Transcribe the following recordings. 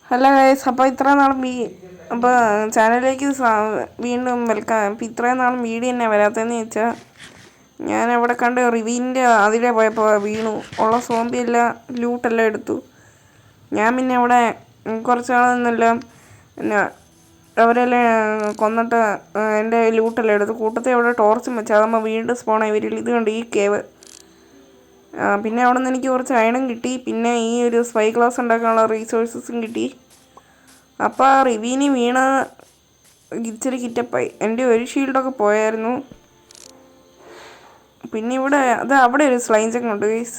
Hello guys, അപ്പോൾ ഇത്രയും നാളും അപ്പോൾ ചാനലിലേക്ക് വീണ്ടും വെൽക്കം. അപ്പോൾ ഇത്രയും നാളും വീഡിയോ തന്നെ വരാത്തതെന്ന് ചോദിച്ചാൽ ഞാൻ അവിടെ കണ്ട് റിവീൻ്റെ അതിലെ പോയപ്പോൾ വീണു. ഉള്ള സോംബിയെല്ലാം ലൂട്ടെല്ലാം എടുത്തു. ഞാൻ പിന്നെ അവിടെ കുറച്ച് നാളെന്നെല്ലാം പിന്നെ അവരെല്ലാം കൊന്നിട്ട് എൻ്റെ ലൂട്ടെല്ലാം എടുത്തു. കൂട്ടത്തിൽ അവിടെ ടോർച്ചും വെച്ച് അതാകുമ്പോൾ വീണ്ടും സ്പോണായി വരില്ല. ഇത് കണ്ട് ഈ കേവ്. പിന്നെ അവിടെ നിന്ന് എനിക്ക് കുറച്ച് അയണും കിട്ടി. പിന്നെ ഈ ഒരു സ്പൈ ഗ്ലാസ് ഉണ്ടാക്കാനുള്ള റീസോഴ്സസും കിട്ടി. അപ്പോൾ ആ റിവീനി വീണ ഇച്ചിരി കിറ്റപ്പായി. എൻ്റെ ഒരു ഷീൽഡൊക്കെ പോയായിരുന്നു. പിന്നെ ഇവിടെ അവിടെ ഒരു സ്ലൈം ചെങ്ങുണ്ട് ഗൈസ്.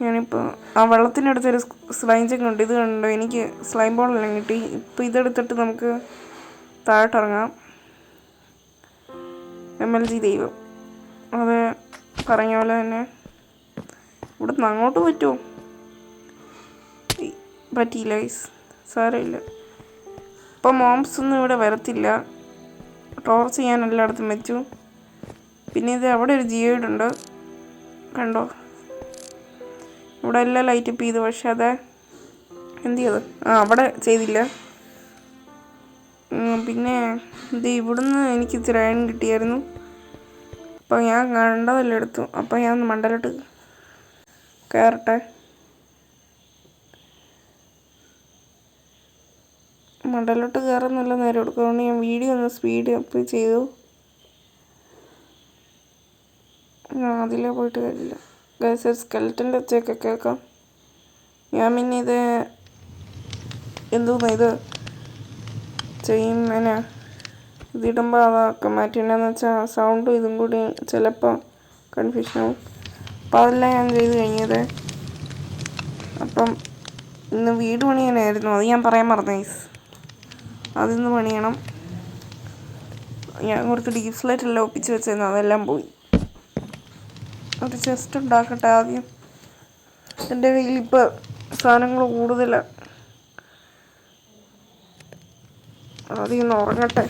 ഞാനിപ്പോൾ ആ വെള്ളത്തിനടുത്തൊരു സ്ലൈം ചെങ്ങുണ്ട്. ഇത് കണ്ടോ, എനിക്ക് സ്ലൈം ബോളെല്ലാം കിട്ടി. ഇപ്പോൾ ഇതെടുത്തിട്ട് നമുക്ക് താഴോട്ടിറങ്ങാം. MLG ദൈവം അത് പറഞ്ഞ പോലെ തന്നെ ഇവിടെ നിന്ന് അങ്ങോട്ട് പറ്റുമോ? പറ്റിയില്ല ഗൈസ്, സാരമില്ല. ഇപ്പം മോംസ് ഒന്നും ഇവിടെ വരത്തില്ല. ടോർച്ച് ഞാൻ എല്ലായിടത്തും വെച്ചു. പിന്നെ ഇത് അവിടെ ഒരു ജിയോയിഡുണ്ട് കണ്ടോ. ഇവിടെ എല്ലാം ലൈറ്റപ്പ് ചെയ്തു. പക്ഷെ അത് എന്ത് ചെയ്തു? അവിടെ ചെയ്തില്ല. പിന്നെ ഇത് ഇവിടുന്ന് എനിക്ക് ഇച്ചിരി അയൺ കിട്ടിയായിരുന്നു. അപ്പോൾ ഞാൻ കണ്ടതെല്ലാം എടുത്തു. അപ്പോൾ ഞാൻ ഒന്ന് മണ്ടലോട്ട് കയറട്ടെ. മണ്ടലോട്ട് കയറാൻ നല്ല നേരം എടുക്കും. അതുകൊണ്ട് ഞാൻ വീഡിയോ ഒന്ന് സ്പീഡ് അപ്പ് ചെയ്തു. അതിലേ പോയിട്ട് കാര്യമില്ല ഗൈസ്. ഒരു സ്കെൽറ്റൻ്റെ ഒച്ചയൊക്കെ കേൾക്കാം. ഞാൻ പിന്നെ ഇത് എന്തോന്നാ ഇത് ചെയ്യും ഇതിടുമ്പോൾ അതൊക്കെ മാറ്റി. എന്നാന്ന് വെച്ചാൽ സൗണ്ടും ഇതും കൂടി ചിലപ്പോൾ കൺഫ്യൂഷനാവും. അപ്പോൾ അതെല്ലാം ഞാൻ ചെയ്ത് കഴിഞ്ഞത്. അപ്പം ഇന്ന് വീട് പണിയാനായിരുന്നു, അത് ഞാൻ പറയാൻ മറന്നു ഗൈസ്. അതിന്ന് പണിയണം. ഞാൻ കുറച്ച് ഡീപ് സ്ലൈറ്റ് എല്ലാം ഒപ്പിച്ച് വെച്ചിരുന്നു, അതെല്ലാം പോയി. ഒരു ചെസ്റ്റ് ഉണ്ടാക്കട്ടെ ആദ്യം. എൻ്റെ കയ്യിൽ ഇപ്പോൾ സാധനങ്ങൾ കൂടുതലാണ്. ആദ്യം ഒന്ന് ഉറങ്ങട്ടെ.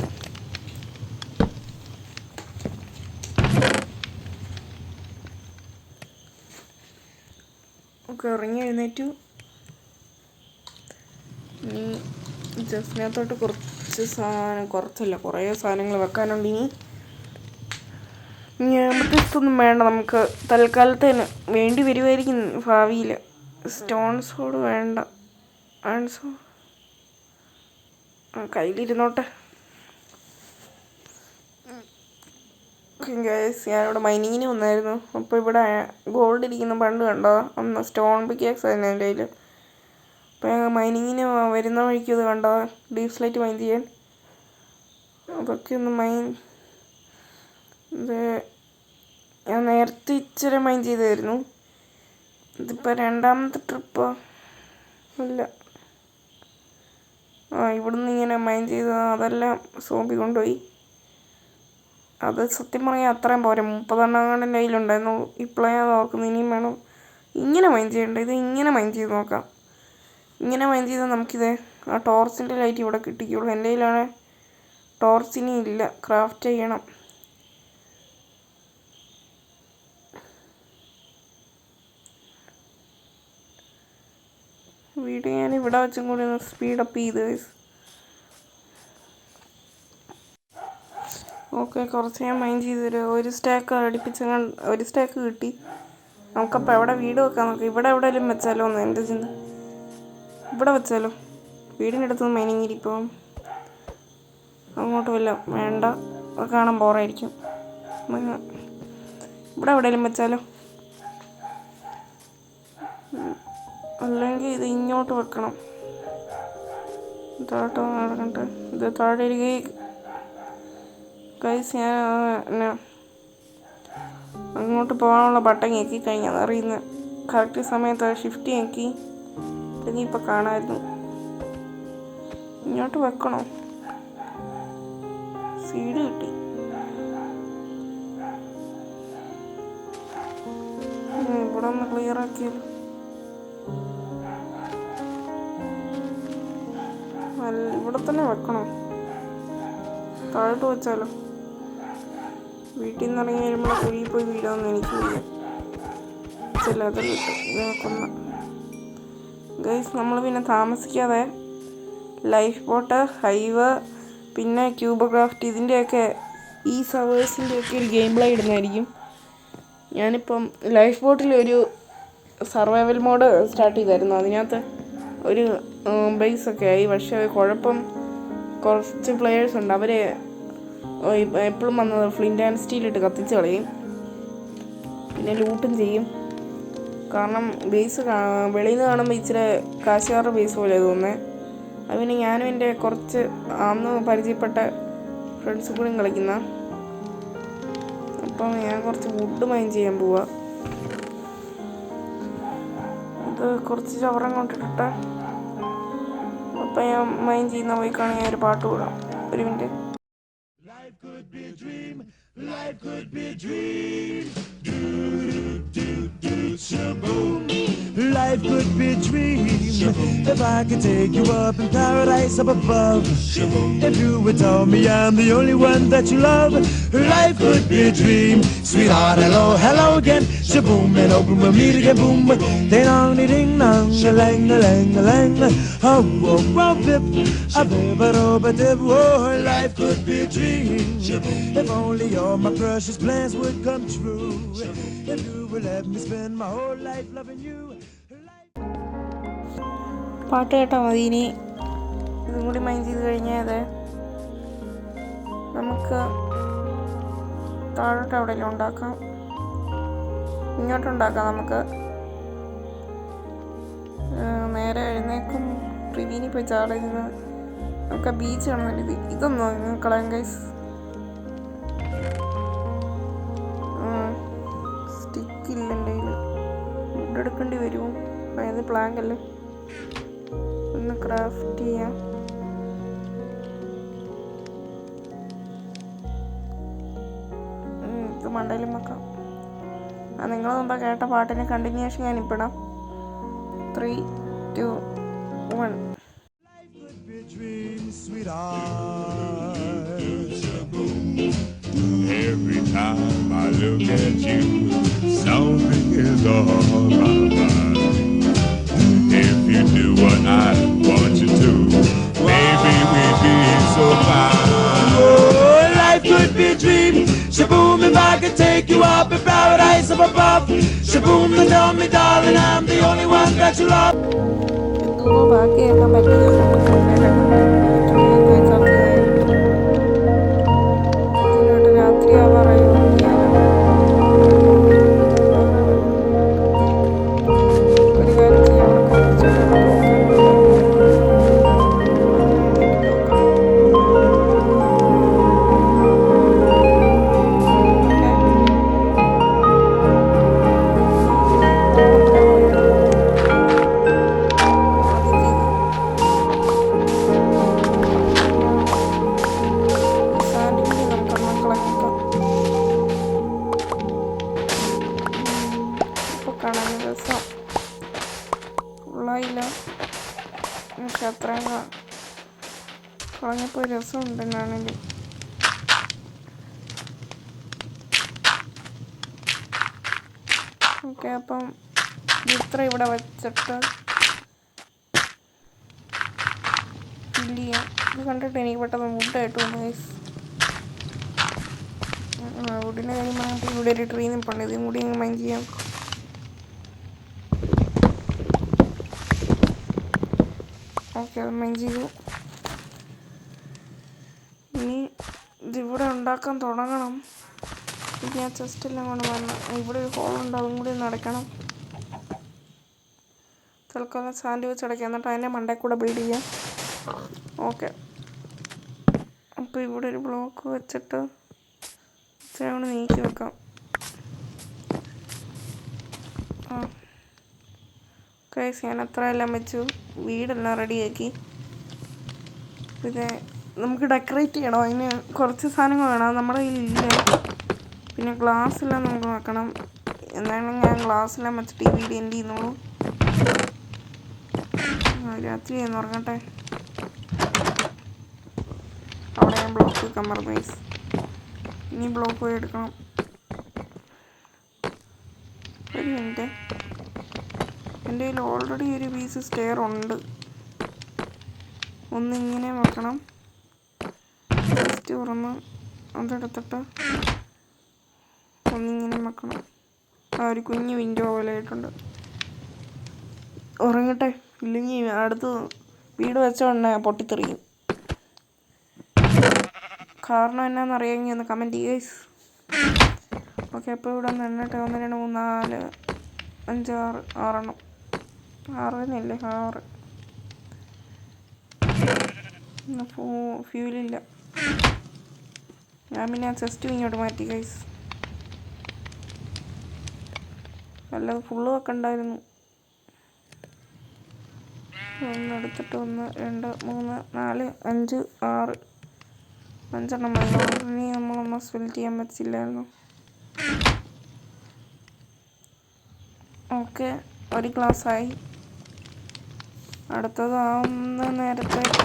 ഒക്കെ ഉറങ്ങി എഴുന്നേറ്റു. ഇനി ജസ്റ്റിനകത്തോട്ട് കുറച്ചല്ല കുറേ സാധനങ്ങൾ വെക്കാനുണ്ട്. ഇനി അമൃത്തൊന്നും വേണ്ട, നമുക്ക് തൽക്കാലത്തിന് വേണ്ടി വരുമായിരിക്കും ഭാവിയിൽ. സ്റ്റോൺ സോഡ് വേണ്ട, ആൻസോ കയ്യിലിരുന്നോട്ടെ. ഗൈസ്, ഞാനിവിടെ മൈനിങ്ങിന് വന്നായിരുന്നു. അപ്പോൾ ഇവിടെ ഗോൾഡ് ഇരിക്കുന്ന പണ്ട് കണ്ടോ, ഒന്ന് സ്റ്റോൺ പിക്കാക്സ് ആയിരുന്നു എൻ്റെ കയ്യിൽ. അപ്പോൾ ഞങ്ങൾ മൈനിങ്ങിന് വരുന്ന വഴിക്ക് ഇത് കണ്ടോ, ഡീപ് സ്ലൈറ്റ് മൈൻ ചെയ്യാൻ. അതൊക്കെ ഒന്ന് ഇത് ഞാൻ നേരത്തെ ഇച്ചിരി മൈൻ ചെയ്തായിരുന്നു. ഇതിപ്പോൾ രണ്ടാമത്തെ ട്രിപ്പോ ഇല്ല. ഇവിടുന്ന് ഇങ്ങനെ മൈൻ ചെയ്ത് അതെല്ലാം സോമ്പി കൊണ്ടുപോയി. അത് സത്യം പറഞ്ഞാൽ അത്രയും പോരെ, 30 എണ്ണം എൻ്റെ കയ്യിലുണ്ടായിരുന്നു. ഇപ്പോഴാണ് ഞാൻ ഓർക്കുന്നത് ഇനിയും വേണം. ഇങ്ങനെ മൈൻ ചെയ്യണ്ട, ഇത് ഇങ്ങനെ മൈൻ ചെയ്ത് നോക്കാം. ഇങ്ങനെ മൈൻ ചെയ്താൽ നമുക്കിത് ആ ടോർച്ചിൻ്റെ ലൈറ്റ് ഇവിടെ കിട്ടിക്കുള്ളൂ. എൻ്റെ കയ്യിലാണ് ടോർച്ചിനി ഇല്ല, ക്രാഫ്റ്റ് ചെയ്യണം. വീഡിയോ ഞാൻ ഇവിടെ വെച്ചും കൂടി ഒന്ന് സ്പീഡപ്പ് ചെയ്ത്. ഓക്കെ, കുറച്ച് ഞാൻ മൈൻഡ് ചെയ്ത് തരാം. ഒരു സ്റ്റാക്ക് അടുപ്പിച്ച് ഒരു സ്റ്റാക്ക് കിട്ടി. നമുക്കപ്പോൾ എവിടെ വീട് വെക്കാൻ നോക്കാം. ഇവിടെ എവിടെയെങ്കിലും വെച്ചാലോ എന്ന് എൻ്റെ ചിന്ത. ഇവിടെ വെച്ചാലോ, വീടിനടുത്ത് മൈനിങ് ഇരിപ്പം. അങ്ങോട്ട് വല്ല വേണ്ട, അത് കാണാൻ ബോറായിരിക്കും. ഇവിടെ എവിടെയെങ്കിലും വെച്ചാലോ, അല്ലെങ്കിൽ ഇത് ഇങ്ങോട്ട് വെക്കണം. താഴോട്ട് നടക്കട്ടെ. ഇത് താഴെ ഇരിക്കുക ഗൈസ്. ഞാൻ അങ്ങോട്ട് പോകാനുള്ള ബട്ടൺ ഞെക്കി കഴിഞ്ഞാൽ അറിയുന്നത്. കറക്റ്റ് സമയത്ത് ഷിഫ്റ്റ് ഞെക്കി, അല്ലെങ്കിൽ ഇപ്പം കാണാമായിരുന്നു. ഇങ്ങോട്ട് വെക്കണോ? സീഡ് കിട്ടി. ഇവിടെ ഒന്ന് ക്ലിയർ ആക്കിയാലോ. ഇവിടെ തന്നെ വെക്കണോ? താഴോട്ട് വെച്ചാലോ? വീട്ടിൽ നിന്ന് ഇറങ്ങി വരുമ്പോൾ കുഴിയിൽ പോയി വീടാമെന്ന് എനിക്ക് വയ്യ. ചില അതെല്ലാം നോക്കുന്ന ഗൈസ് നമ്മൾ പിന്നെ താമസിക്കാതെ ലൈഫ് ബോട്ട്, ഹൈവ്, പിന്നെ ക്യൂബോക്രാഫ്റ്റ് ഇതിൻ്റെയൊക്കെ ഈ സർവേഴ്സിൻ്റെയൊക്കെ ഒരു ഗെയിം പ്ലേ ഇടുന്നതായിരിക്കും. ഞാനിപ്പം ലൈഫ് ബോട്ടിലൊരു സർവൈവൽ മോഡ് സ്റ്റാർട്ട് ചെയ്തായിരുന്നു. അതിനകത്ത് ഒരു ബേസൊക്കെ ആയി. പക്ഷേ കുഴപ്പം കുറച്ച് പ്ലെയേഴ്സ് ഉണ്ട്. അവർ എപ്പോഴും വന്നത് ഫ്ലിൻ്റ് ആൻഡ് സ്റ്റീലിട്ട് കത്തിച്ച് കളയും, പിന്നെ ലൂട്ടും ചെയ്യും. കാരണം ബേസ് വെളിയിൽ നിന്ന് കാണുമ്പോൾ ഇച്ചിരി കാശുകാരുടെ ബേസ് പോലെ തോന്നുന്നത്. അത് പിന്നെ ഞാനും എൻ്റെ കുറച്ച് അന്ന് പരിചയപ്പെട്ട ഫ്രണ്ട്സ് കൂടെയും കളിക്കുന്ന. അപ്പം ഞാൻ കുറച്ച് വുഡ് മൈൻ ചെയ്യാൻ പോവാ. ഇത് കുറച്ച് ചവറം കൊണ്ടിട്ടിട്ട് അപ്പം ഞാൻ മൈൻ ചെയ്യുന്ന പോയി കാണാൻ ഞാൻ ഒരു പാട്ട് കൂടാം. ഒരു minute. Life could be a dream, life could be a dream. Do do do shaboom. Life could be a dream if I could take you up in paradise up above. Shaboom. If you would tell me I'm the only one that you love. Life could be a dream. Sweetheart, hello, hello again. Shaboom, and open with me to get boom. Ding dong, ding dong, a lang, a lang, a lang. Oh, oh, oh, bip, a bip, a rob, a dip. Oh, life could be a dream. If only all my precious plans would come true. If you would let me spend my whole life loving you. പാട്ട് കേട്ടാൽ മതി. ഇനി ഇതും കൂടി mind ചെയ്ത് കഴിഞ്ഞാൽ നമുക്ക് താഴോട്ട് എവിടെയെങ്കിലും ഉണ്ടാക്കാം, ഇങ്ങോട്ടുണ്ടാക്കാം. നമുക്ക് നേരെ എഴുന്നേക്കും റിവീനി പോയി ചാടിയിരുന്ന് നമുക്ക് ബീച്ച് കാണുന്നില്ല. ഇതൊന്നും കളയാം ഗൈസ്. സ്റ്റിക്കില്ല എൻ്റെ കയ്യിൽ, ഫുഡ് എടുക്കേണ്ടി വരുമോ? അതായത് പ്ലാങ്ക് അല്ലേ, ഒന്ന് ക്രാഫ്റ്റ് ചെയ്യാം. ഇത് മണ്ടയിലും വെക്കാം. നിങ്ങൾ മുമ്പ് കേട്ട പാട്ടിന് continuation ഞാനിപ്പിടാം. 3, 2, 1. Every time I look at you, something is on my mind. If you do what I want you to, maybe we'd be so fine. Oh, life could be a dream. Shaboom, if I could take you up in paradise up above. Shaboom, and tell me, darling, I'm the only one that you love. ബാക്കിയൊക്കെ രാത്രി ആവാറായി. ഒരു കാര്യം ചെയ്യാം, കുറച്ച് ഫുള്ളായില്ല, പക്ഷെ അത്രയും കളഞ്ഞപ്പോൾ രസമുണ്ട് എന്നാണെങ്കിൽ. ഓക്കെ, അപ്പം ഇത്ര ഇവിടെ വെച്ചിട്ട് ഫില്ല് ചെയ്യാം. ഇത് കണ്ടിട്ട് എനിക്ക് പെട്ടെന്ന് വുഡായിട്ട് വന്നു ഗൈസ്. വുഡിൻ്റെ കാര്യം പറഞ്ഞിട്ട് ഇവിടെ ഒരു ട്രീ നിൽപ്പുണ്ട്, ഇതും കൂടി അങ്ങ് മൈൻഡ് ചെയ്യാം. ഓക്കെ, അത് മൈൻഡ് ചെയ്തു. ഇനി ഇതിവിടെ ഉണ്ടാക്കാൻ തുടങ്ങണം. ഇനി ആ ചെസ്റ്റെല്ലാം കൊണ്ട് വന്ന് ഇവിടെ ഒരു ഹോളുണ്ട്, അതും കൂടി ഒന്ന് അടയ്ക്കണം. തൽക്കാലം സാൻഡ് വെച്ച് അടയ്ക്കാം, എന്നിട്ട് അതിൻ്റെ മണ്ടയിൽ കൂടെ ബിൽഡ് ചെയ്യാം. ഓക്കെ, അപ്പോൾ ഇവിടെ ഒരു ബ്ലോക്ക് വെച്ചിട്ട് ഇച്ചിരി കൊണ്ട് നീക്കി വെക്കാം. ഗൈസ്, ഞാൻ അത്രയെല്ലാം വെച്ചു, വീടെല്ലാം റെഡിയാക്കി. പിന്നെ നമുക്ക് ഡെക്കറേറ്റ് ചെയ്യണം, അതിന് കുറച്ച് സാധനങ്ങൾ വേണം, നമ്മുടെ കയ്യിലില്ല. പിന്നെ ഗ്ലാസ് എല്ലാം നമുക്ക് വെക്കണം. എന്തായാലും ഞാൻ ഗ്ലാസ് എല്ലാം വെച്ചിട്ട് ഈ വീഡിയോ എൻഡ് ചെയ്യുന്നുള്ളൂ. രാത്രി ഞാൻ ഉറങ്ങട്ടെ. അവിടെ ഞാൻ ബ്ലോക്ക് വെക്കാൻ മറന്നു ഗൈസ്. ഇനി ബ്ലോക്ക് പോയി എടുക്കണം. ഒരു മിനിറ്റ്. എൻ്റെ കയ്യിൽ ഓൾറെഡി ഒരു പീസ് സ്റ്റെയർ ഉണ്ട്. ഒന്നിങ്ങനെ വെക്കണം. ജസ്റ്റ് തുറന്ന് അതെടുത്തിട്ട് ഒന്നിങ്ങനെ വെക്കണം. ആ ഒരു കുഞ്ഞു വിൻഡോ പോലെ ആയിട്ടുണ്ട്. ഉറങ്ങട്ടെ, ഇല്ലെങ്കിൽ അടുത്ത് വീട് വെച്ചോണ്ടേ പൊട്ടിത്തെറിയും. കാരണം എന്നാന്നറിയാമെങ്കിൽ ഒന്ന് കമൻറ്റ് ചെയ്യേസ്. ഓക്കെ, അപ്പോൾ ഇവിടെ ഒന്ന് എണ്ണട്ടെ. 1 2 3 4 5 6 6 6 6. ഫ്യൂലില്ല. ഞാൻ പിന്നെ ആ ചെസ്റ്റും ഇങ്ങോട്ട് മാറ്റി ഗൈസ്. അല്ലാതെ ഫുള്ള് വെക്കണ്ടായിരുന്നു. ഒന്നെടുത്തിട്ട് 1 2 3 4 5 6 5 മതി. ഇനി നമ്മളൊന്നും സ്പെൽ ചെയ്യാൻ പറ്റില്ലായിരുന്നു. ഓക്കെ, ഒരു ഗ്ലാസ്സായി. അടുത്തത് നേരത്തേക്ക്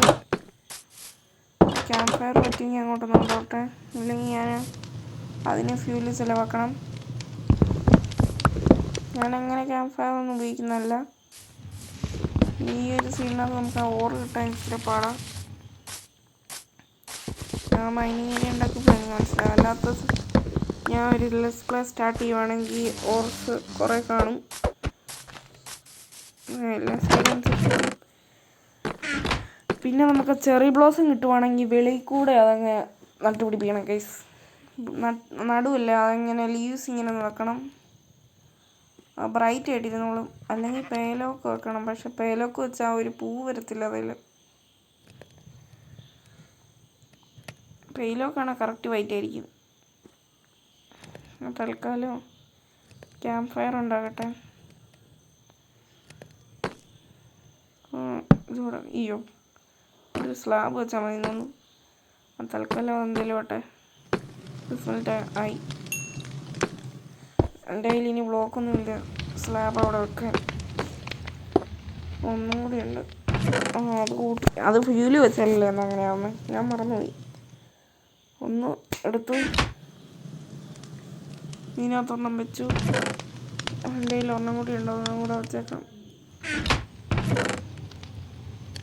ക്യാമ്പ് ഫയർ പറ്റിയെങ്കിൽ അങ്ങോട്ട് നോക്കട്ടെ. ഇല്ലെങ്കിൽ ഞാൻ അതിന് ഫ്യൂല് ചിലവാക്കണം. ഞാനങ്ങനെ ക്യാമ്പ് ഫയർ ഒന്നും ഉപയോഗിക്കുന്നതല്ല. ഈ ഒരു സീനിനകത്ത് നമുക്ക് ഓറ് കിട്ടാൻ ഇച്ചിരി പാടാം. ഞാൻ മൈനിങ് ഏരിയ ഉണ്ടാക്കുമ്പോൾ എനിക്ക് മനസ്സിലാവും. അല്ലാത്ത ഞാൻ ഒരു ലെസ് പ്ലേ സ്റ്റാർട്ട് ചെയ്യുവാണെങ്കിൽ ഓർസ് കുറേ കാണും. പിന്നെ നമുക്ക് ചെറി ബ്ലോസം കിട്ടുവാണെങ്കിൽ വെളിയിൽ കൂടെ അതങ്ങ് നട്ടുപിടിപ്പിക്കണം ഗൈസ്. നടുവില്ല, അതങ്ങനെ ലീവ്സ് ഇങ്ങനെ വെക്കണം. ബ്രൈറ്റ് ആയിട്ടിരുന്നോളും. അല്ലെങ്കിൽ പേലോക്ക് വെക്കണം. പക്ഷെ പേലോക്ക് വെച്ചാൽ ഒരു പൂ വരത്തില്ല അതിൽ. പേലോക്കാണ് കറക്റ്റ് വൈറ്റ് ആയിരിക്കും. തൽക്കാലം ക്യാമ്പ് ഫയർ ഉണ്ടാകട്ടെ. ഇതൂടെ അയ്യോ, ഒരു സ്ലാബ് വെച്ചാൽ മതി തോന്നുന്നു. തൽക്കാലം എന്തെങ്കിലും ആട്ടെ. റിസൾട്ട് ആയി. എൻ്റെ കയ്യിൽ ഇനി ബ്ലോക്കൊന്നുമില്ല സ്ലാബ് അവിടെ വെക്കാൻ. ഒന്നുകൂടി ഉണ്ട്. അത് കൂട്ടി, അത് ഫ്യൂല് വെച്ചല്ലേ എന്നങ്ങനെയാവുന്നത്. ഞാൻ മറന്നുപോയി. ഒന്ന് എടുത്തു, ഇതിനകത്തൊരെണ്ണം വെച്ചു. എൻ്റെ കയ്യിൽ ഒരെണ്ണം കൂടി ഉണ്ടോ, ഒരെണ്ണം കൂടെ വെച്ചേക്കാം.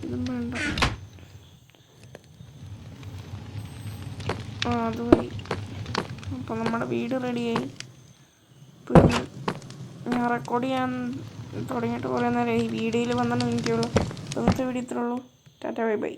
ഇതും വേണ്ട. അത് പോയി. അപ്പോൾ നമ്മുടെ വീട് റെഡിയായി. പിന്നെ ഞാൻ റെക്കോർഡ് ചെയ്യാൻ തുടങ്ങിയിട്ട് കുറേ നേരം ഈ വീഡിയോയിൽ 12 മിനിറ്റേ ഉള്ളൂ. ഇന്നത്തെ വീഡിയോ ഇത്രേ ഉള്ളൂ. Tata bye bye.